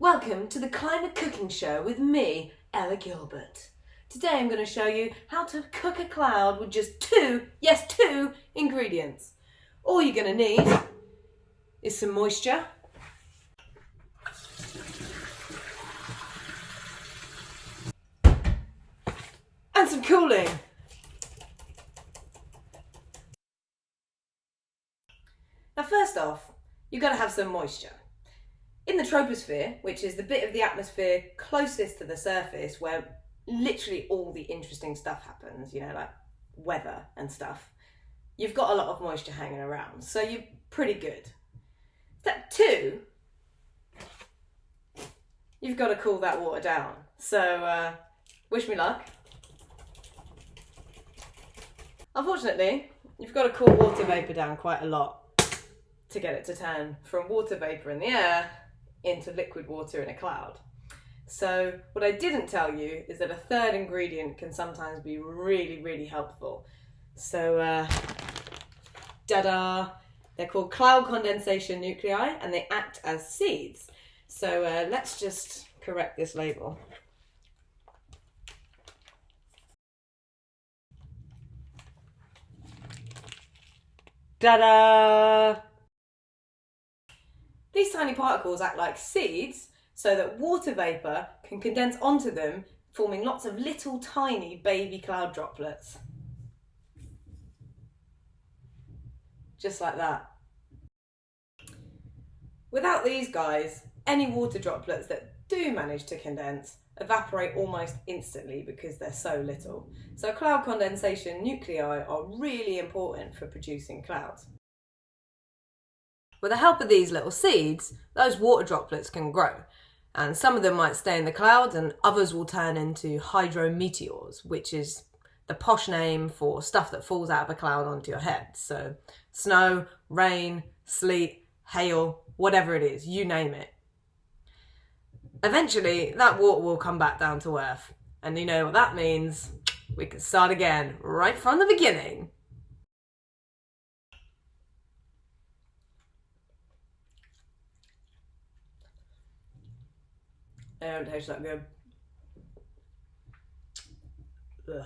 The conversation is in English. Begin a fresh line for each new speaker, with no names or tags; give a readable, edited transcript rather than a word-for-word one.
Welcome to the Climate Cooking Show with me, Ella Gilbert. Today I'm going to show you how to cook a cloud with just two ingredients. All you're going to need is some moisture, and some cooling. Now first off, you've got to have some moisture. In the troposphere, which is the bit of the atmosphere closest to the surface where literally all the interesting stuff happens, you know, like weather and stuff, you've got a lot of moisture hanging around, so you're pretty good. Step two, you've got to cool that water down. So wish me luck. Unfortunately, you've got to cool water vapour down quite a lot to get it to turn from water vapour in the air into liquid water in a cloud. So what I didn't tell you is that a third ingredient can sometimes be really helpful. So ta-da! They're called cloud condensation nuclei and they act as seeds. So let's just correct this label. Ta-da! These tiny particles act like seeds so that water vapour can condense onto them, forming lots of little tiny baby cloud droplets. Just like that. Without these guys, any water droplets that do manage to condense evaporate almost instantly because they're so little. So cloud condensation nuclei are really important for producing clouds. With the help of these little seeds, those water droplets can grow, and some of them might stay in the clouds and others will turn into hydrometeors, which is the posh name for stuff that falls out of a cloud onto your head. So snow, rain, sleet, hail, whatever it is, you name it. Eventually, that water will come back down to earth, and you know what that means? We can start again, right from the beginning. They don't taste that good. Ugh.